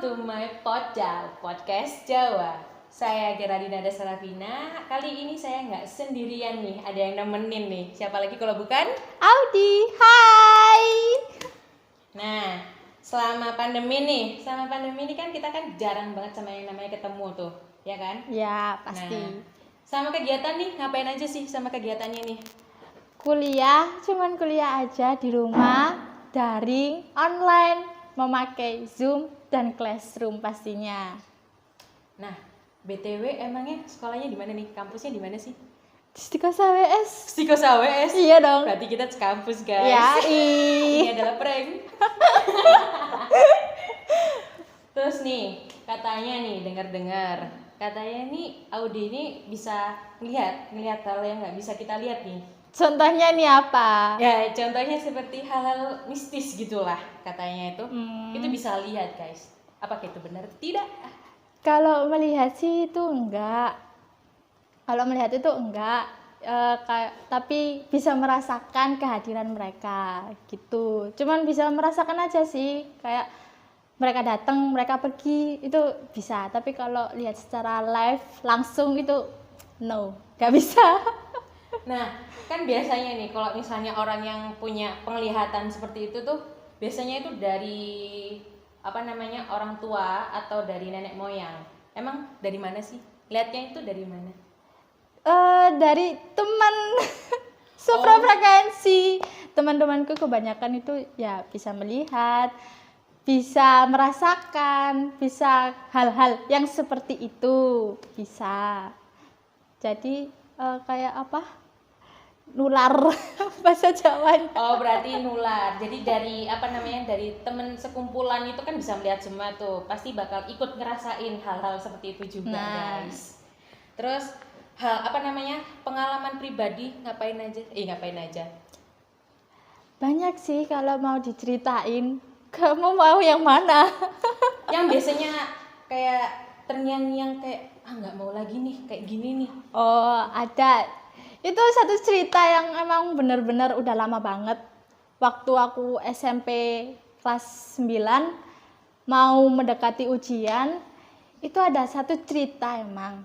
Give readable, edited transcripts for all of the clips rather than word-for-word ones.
to my podcast Jawa. Saya Geraldina Sarafina. Kali ini saya nggak sendirian nih, ada yang nemenin nih. Siapa lagi kalau bukan? Audi, hai. Nah, selama pandemi nih kan kita kan jarang banget sama yang namanya ketemu tuh, ya kan? Ya, pasti. Nah, sama kegiatan nih, ngapain aja sih sama kegiatannya nih? Cuman kuliah aja di rumah, daring, online, memakai Zoom dan Classroom pastinya. Nah, BTW emangnya sekolahnya di mana nih? Kampusnya di mana sih? Stikosa WS. Stikosa WS. Iya dong. Berarti kita sekampus, guys. Ya, Ini adalah prank. Terus nih, katanya nih Audi ini bisa ngelihat hal yang nggak bisa kita lihat nih. Contohnya nih apa? Ya, contohnya seperti hal-hal mistis gitulah katanya itu. Itu bisa lihat, guys. Apakah itu benar? Tidak. Kalau melihat sih itu enggak. Tapi bisa merasakan kehadiran mereka gitu. Cuman bisa merasakan aja sih, kayak mereka datang, mereka pergi itu bisa. Tapi kalau lihat secara live langsung itu no, nggak bisa. Nah, kan biasanya nih kalau misalnya orang yang punya penglihatan seperti itu tuh biasanya itu dari orang tua atau dari nenek moyang. Emang dari mana sih? Lihatnya itu dari mana? Dari teman sefrekuensi. Teman-temanku kebanyakan itu ya bisa melihat, bisa merasakan, bisa hal-hal yang seperti itu bisa. Jadi kayak apa? Nular bahasa Jawanya. Oh, berarti nular. Jadi dari dari teman sekumpulan itu kan bisa melihat semua tuh. Pasti bakal ikut ngerasain hal-hal seperti itu juga, guys. Terus pengalaman pribadi ngapain aja? Banyak sih kalau mau diceritain. Kamu mau yang mana? Yang biasanya kayak terngiang-ngiang kayak nggak mau lagi nih kayak gini nih. Oh, ada. Itu satu cerita yang emang benar-benar udah lama banget. Waktu aku SMP kelas 9 mau mendekati ujian, itu ada satu cerita emang.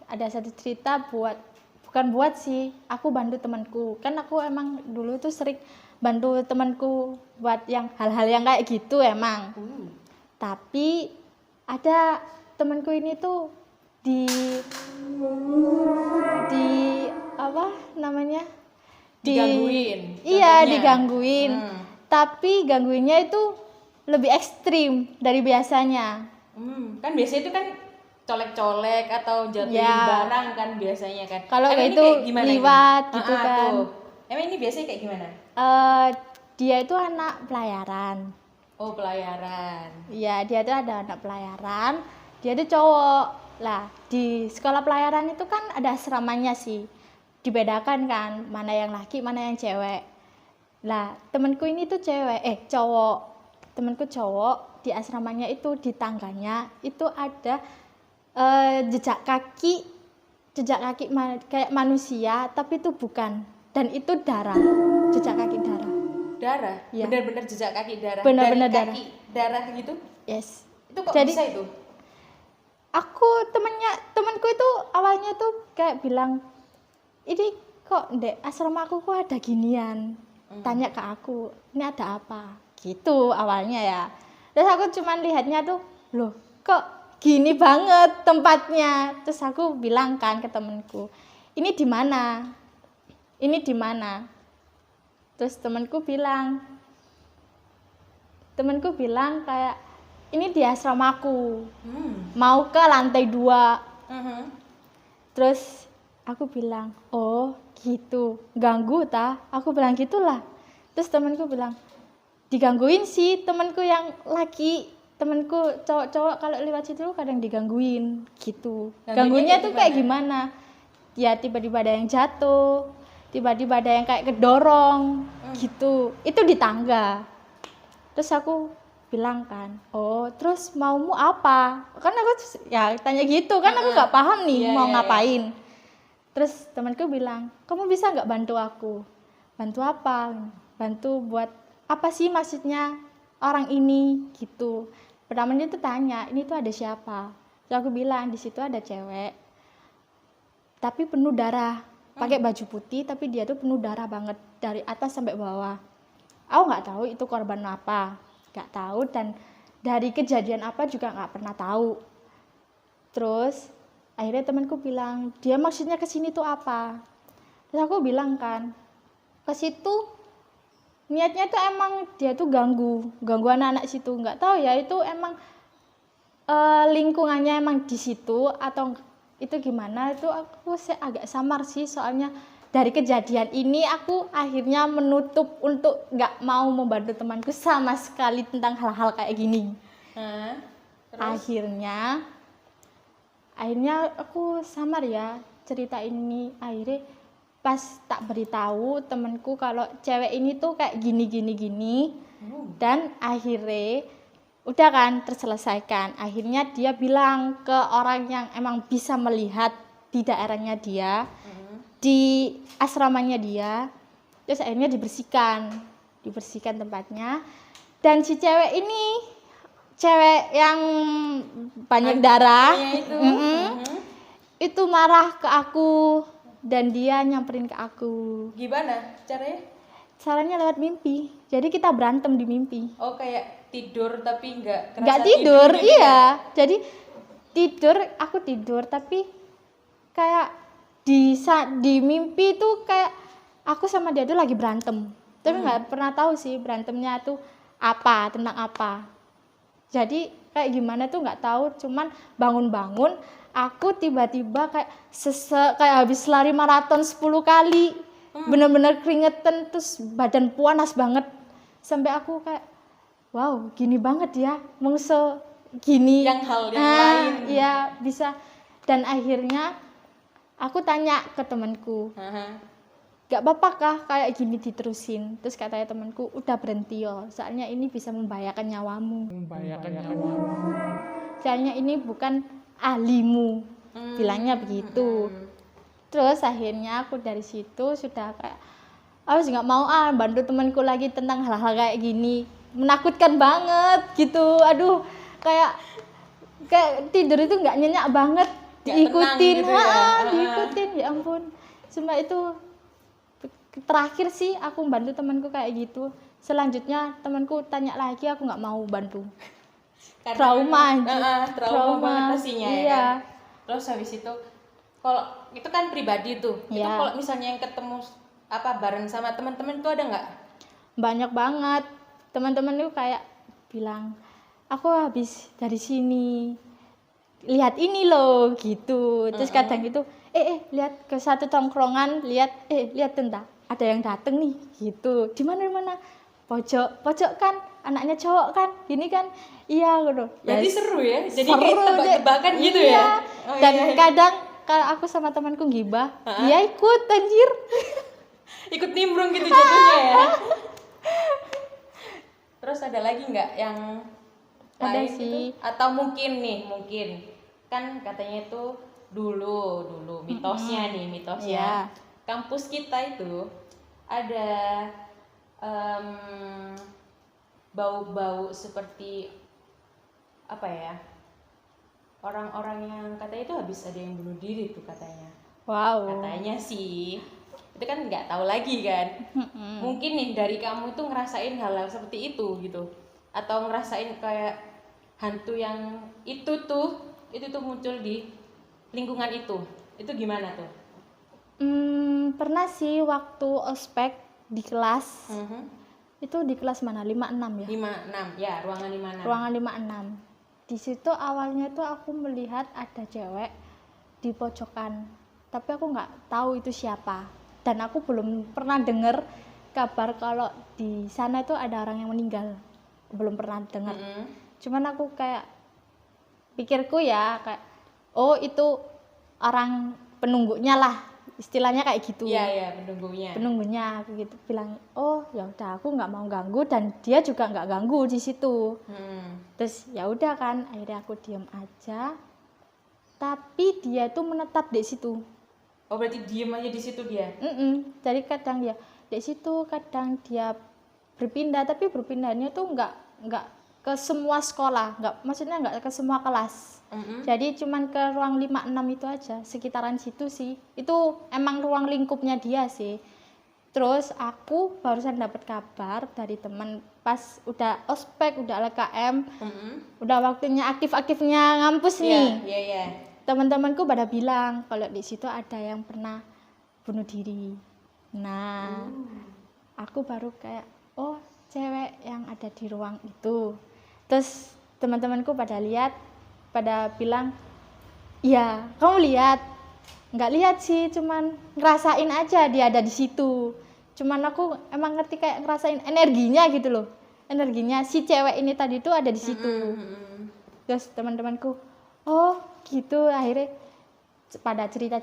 Ada satu cerita aku bantu temanku. Kan aku emang dulu tuh sering bantu temanku buat yang hal-hal yang kayak gitu emang. Tapi ada temanku ini tuh digangguin. Iya, digangguin. Tapi gangguinnya itu lebih ekstrim dari biasanya. Kan biasanya itu kan colek-colek atau jatuhin barang kan biasanya kan. Kalau itu liwat ini? gitu kan. Emang ini biasanya kayak gimana? Dia itu anak pelayaran. Oh, pelayaran. Iya, dia itu ada anak pelayaran. Dia itu cowok. Lah, di sekolah pelayaran itu kan ada asramanya sih. Dibedakan kan, mana yang laki, mana yang cewek. Lah, temanku ini tuh cowok. Temanku cowok, di asramanya itu di tangganya itu ada jejak kaki kayak manusia, tapi itu bukan. Dan itu darah, jejak kaki darah. Darah? Ya. Benar-benar jejak kaki darah? Benar-benar dari kaki darah gitu? Yes. Itu kok Jadi, bisa itu? Temanku itu awalnya tuh kayak bilang, ini kok asrama aku kok ada ginian. Tanya ke aku, ini ada apa? Gitu awalnya ya. Terus aku cuman lihatnya tuh, loh kok gini banget tempatnya. Terus aku bilang kan ke temanku, ini di mana? Terus temanku bilang kayak, ini di asramaku, mau ke lantai 2. Terus aku bilang, oh gitu, ganggu ta? Aku bilang gitulah. Terus temanku bilang, digangguin sih temanku yang laki. Temanku cowok-cowok kalau lewat situ kadang digangguin gitu. Ganggunya tuh kayak gimana? Ya tiba-tiba ada yang jatuh, tiba-tiba ada yang kayak kedorong gitu. Itu di tangga. Terus aku bilang kan, oh terus maumu apa? Kan aku ya tanya gitu kan, aku nggak paham nih mau ngapain. Terus temanku bilang, kamu bisa nggak bantu aku? Bantu apa? Bantu buat apa sih maksudnya orang ini gitu. pertamanya tuh tanya, ini tuh ada siapa? Terus aku bilang di situ ada cewek tapi penuh darah, pakai baju putih tapi dia tuh penuh darah banget dari atas sampai bawah. Aku nggak tahu itu korban apa, nggak tahu, dan dari kejadian apa juga nggak pernah tahu. Terus akhirnya temanku bilang, dia maksudnya ke sini tuh apa? Terus aku bilang kan, ke situ niatnya tuh emang dia tuh ganggu anak-anak situ. Nggak tahu ya itu emang lingkungannya emang di situ atau itu gimana, itu aku agak samar sih, soalnya dari kejadian ini aku akhirnya menutup untuk nggak mau membantu temanku sama sekali tentang hal-hal kayak gini. Terus? Akhirnya aku samar ya cerita ini. Akhirnya pas tak beritahu temanku kalau cewek ini tuh kayak gini. Dan akhirnya udah kan terselesaikan. Akhirnya dia bilang ke orang yang emang bisa melihat di daerahnya dia, di asramanya dia. Terus akhirnya dibersihkan tempatnya. Dan si cewek ini cewek yang banyak darah itu marah ke aku dan dia nyamperin ke aku. Gimana caranya? Caranya lewat mimpi. Jadi kita berantem di mimpi. Oh, kayak tidur tapi nggak tidur gitu iya ya? Jadi aku tidur tapi kayak di mimpi tuh kayak aku sama dia tuh lagi berantem, tapi nggak pernah tahu sih berantemnya tuh tentang apa. Jadi kayak gimana tuh nggak tahu, cuman bangun aku tiba-tiba kayak habis lari maraton 10 kali, bener-bener keringetan, terus badan panas banget, sampai aku kayak wow, gini banget ya mungso gini yang hal yang lain. Iya bisa. Dan akhirnya aku tanya ke temanku, gak apa-apa kah kayak gini diterusin? Terus katanya temanku, udah berhenti yo, soalnya ini bisa membahayakan nyawamu. Soalnya ini bukan ahlimu, bilangnya begitu. Terus akhirnya aku dari situ sudah kayak, aku nggak mau bantu temanku lagi tentang hal-hal kayak gini, menakutkan banget gitu. Aduh, kayak tidur itu nggak nyenyak banget, diikutin, gitu ya? Diikutin, ya ampun. Cuma itu terakhir sih aku bantu temanku kayak gitu. Selanjutnya temanku tanya lagi, aku nggak mau bantu. Karena trauma banget pastinya iya. Ya kan? Terus habis itu, kalau itu kan pribadi tuh, itu Iya. kalau misalnya yang ketemu bareng sama teman-teman tuh ada nggak? Banyak banget teman-teman itu kayak bilang, aku habis dari sini lihat ini loh gitu. Terus kadang itu lihat ke satu tongkrongan, lihat tentang ada yang dateng nih gitu. Di mana pojok kan, anaknya cowok kan, gini kan. Iya gitu. Jadi seru ya, jadi seru, kayak tebak-tebakan gitu ya. Dan kadang kalau aku sama temanku gibah, dia ikut anjir. Ikut nimbrung gitu jatuhnya ya. Terus ada lagi nggak yang Ada lain sih. gitu? Atau mungkin kan katanya itu dulu mitosnya Iya. kampus kita itu ada bau-bau seperti apa ya, orang-orang yang katanya itu habis ada yang bunuh diri tuh katanya. Wow. Katanya sih, itu kan nggak tahu lagi kan. Mungkin nih dari kamu itu ngerasain hal-hal seperti itu gitu, atau ngerasain kayak hantu yang itu tuh muncul di lingkungan itu gimana tuh? Pernah sih waktu ospek di kelas. Itu di kelas mana? 56 ya? 56 ya, ruangan 56. Ruangan 56. Di situ awalnya tuh aku melihat ada cewek di pojokan, tapi aku nggak tahu itu siapa, dan aku belum pernah dengar kabar kalau di sana itu ada orang yang meninggal, belum pernah dengar. Cuman aku kayak pikirku ya kayak, oh itu orang penunggunya lah, istilahnya kayak gitu. Iya, penunggunya Aku gitu bilang, oh ya udah, aku nggak mau ganggu dan dia juga nggak ganggu di situ. Terus ya udah kan, akhirnya aku diam aja, tapi dia tuh menetap di situ. Oh, berarti diem aja di situ dia? Jadi kadang dia di situ, kadang dia berpindah, tapi berpindahnya tuh nggak ke semua sekolah, maksudnya nggak ke semua kelas. Jadi cuman ke ruang 5-6 itu aja, sekitaran situ sih. Itu emang ruang lingkupnya dia sih. Terus aku barusan dapat kabar dari teman pas udah ospek, udah LKM, udah waktunya aktif-aktifnya ngampus nih. Iya. Teman-temanku pada bilang kalau di situ ada yang pernah bunuh diri. Nah, aku baru kayak, oh cewek yang ada di ruang itu. Terus teman-temanku pada lihat, pada bilang, iya kamu lihat? Nggak lihat sih, cuman ngerasain aja dia ada di situ. Cuman aku emang ngerti kayak ngerasain energinya gitu loh, energinya si cewek ini tadi tuh ada di situ. Terus teman-temanku, oh gitu, akhirnya pada cerita,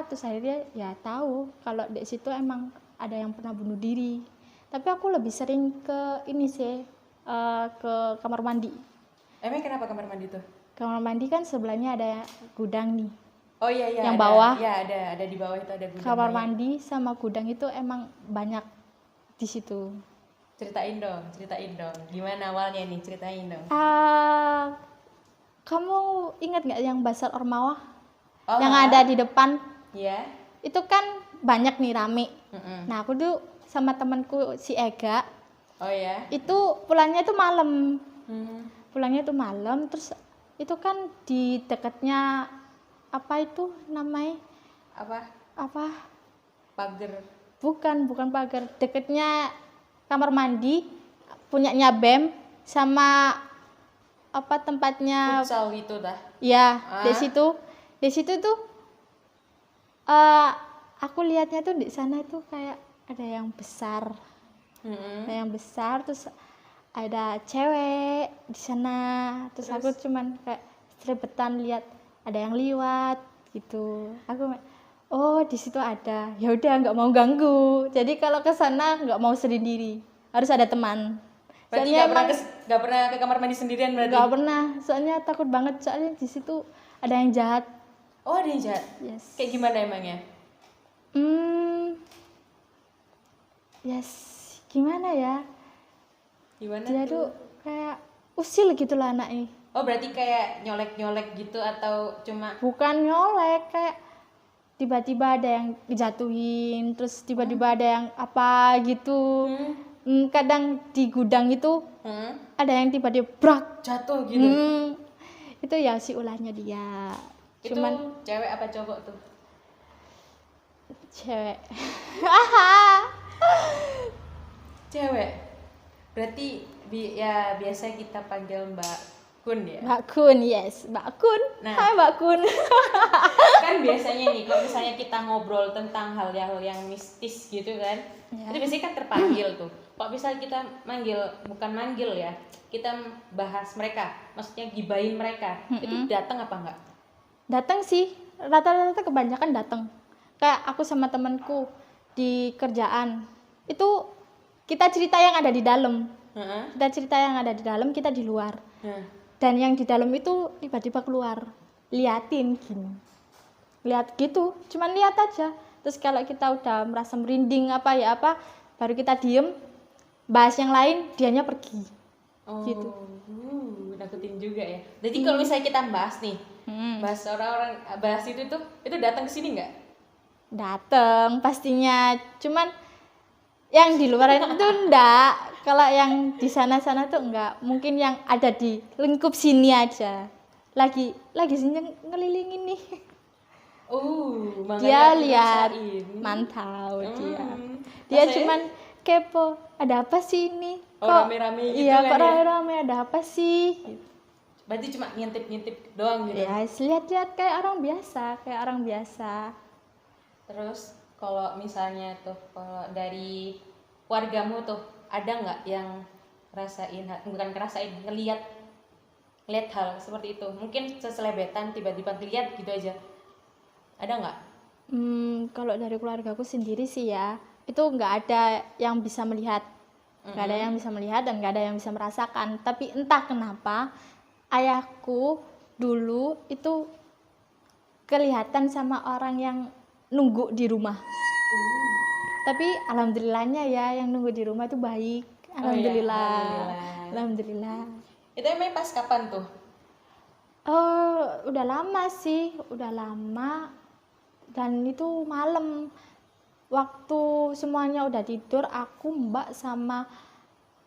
terus akhirnya ya tahu kalau di situ emang ada yang pernah bunuh diri. Tapi aku lebih sering ke ini sih, ke kamar mandi. Emang kenapa kamar mandi tuh? Kamar mandi kan sebelahnya ada gudang nih. Oh iya, yang ada, bawah. Ya ada di bawah itu ada gudang. Kamar mandi sama gudang itu emang banyak di situ. Ceritain dong. Gimana awalnya nih? Ceritain dong. Kamu ingat nggak yang Pasar Ormawa? Oh, yang ada di depan? Iya. Itu kan banyak nih rame. Nah aku tuh sama temanku si Ega. Oh ya. Itu pulangnya tuh malam. Terus itu kan di dekatnya apa itu namanya? Apa? Pagar. Bukan pagar. Dekatnya kamar mandi punyanya BEM sama apa tempatnya futsal gitu dah. Ya, di situ tuh aku lihatnya tuh di sana tuh kayak ada yang besar. Ada yang besar, terus ada cewek di sana. Terus aku cuman kayak selebetan lihat ada yang liwat gitu. Aku oh di situ ada. Ya udah nggak mau ganggu. Jadi kalau ke sana nggak mau sendiri, harus ada teman. Berarti nggak pernah ke kamar mandi sendirian berarti? Nggak pernah, soalnya takut banget. Soalnya di situ ada yang jahat. Oh ada yang jahat? Yes. Kayak gimana emangnya? Gimana ya? Dia tuh kayak usil gitu lah anaknya. Oh berarti kayak nyolek gitu atau cuma? Bukan nyolek, kayak tiba-tiba ada yang dijatuhin, terus tiba-tiba ada yang apa gitu. Kadang di gudang itu ada yang tiba-tiba brak jatuh gitu. Itu ya si ulahnya dia. Itu cuman cewek apa cowok tuh? Cewek. Cewek. Berarti ya biasa kita panggil Mbak Kun ya? Mbak Kun, yes, Mbak Kun. Nah, hai Mbak Kun. Kan biasanya nih kalau misalnya kita ngobrol tentang hal-hal yang mistis gitu kan, itu biasanya kan terpanggil tuh. Kok bisa kita bukan manggil ya, kita bahas mereka, maksudnya gibahin mereka, itu datang apa enggak? Datang sih, rata-rata kebanyakan datang. Kayak aku sama temanku di kerjaan, itu kita cerita yang ada di dalam. Kita di luar. Dan yang di dalam itu tiba-tiba keluar, liatin gini. Lihat gitu, cuman lihat aja. Terus kalau kita udah merasa merinding baru kita diem, bahas yang lain, dianya pergi. Gitu. Nakutin juga ya. Jadi kalau misalnya kita bahas nih, bahas orang-orang, bahas itu datang ke sini nggak? Datang pastinya, cuman yang di luar itu enggak. Kalau yang di sana-sana tuh enggak. Mungkin yang ada di lingkup sini aja. Lagi sini ngelilingin nih. Dia lihat, mantau dia. Dia cuman kepo, ada apa sih ini? Kok rame-rame gitu iya, kan kok ya? rame-rame, ada apa sih? Berarti cuma ngintip-ngintip doang gitu? Ya, lihat-lihat kayak orang biasa. Terus kalau misalnya tuh, kalau dari keluargamu tuh, ada nggak yang ngelihat hal seperti itu? Mungkin seselebetan tiba-tiba lihat gitu aja. Ada nggak? Kalau dari keluargaku sendiri sih ya, itu nggak ada yang bisa melihat. Nggak ada yang bisa melihat dan nggak ada yang bisa merasakan. Tapi entah kenapa, ayahku dulu itu kelihatan sama orang yang nunggu di rumah. Tapi alhamdulillahnya ya, yang nunggu di rumah itu baik. Alhamdulillah. Alhamdulillah. Itu emang pas kapan tuh? Udah lama sih, udah lama. Dan itu malam, waktu semuanya udah tidur, aku, mbak sama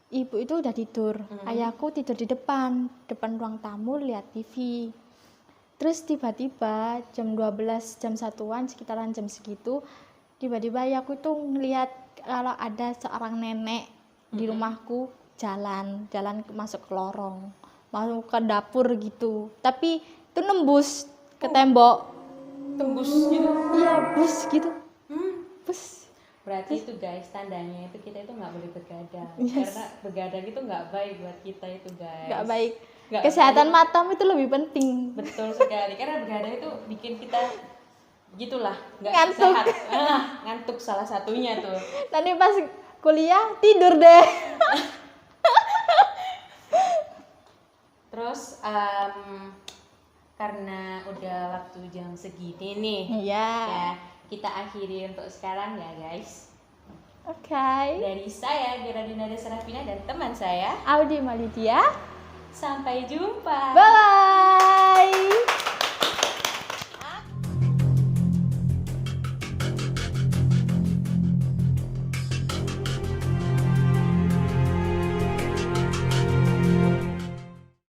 ibu itu udah tidur. Ayahku tidur di depan ruang tamu lihat TV. Terus tiba-tiba jam 12, jam 1-an, sekitaran jam segitu, tiba-tiba ayahku tuh ngelihat kalau ada seorang nenek di rumahku jalan masuk ke lorong, masuk ke dapur gitu. Tapi itu nembus ke tembok. Tembus gitu. Iya, bus gitu. Bus. Berarti itu guys, tandanya itu kita itu nggak boleh begadang. Yes. Karena begadang itu nggak baik buat kita itu guys. Nggak baik. Nggak Kesehatan baik. matamu itu lebih penting. Betul sekali. Karena begadang itu bikin kita gitulah, nggak Ngantuk. sehat. Ngantuk salah satunya tuh. Nanti pas kuliah tidur deh. Terus karena udah waktu jam segini nih, Iya. ya kita akhiri untuk sekarang ya guys. Oke. Dari saya Geradina Desarafina dan teman saya, Audi Malidia. sampai jumpa. Bye.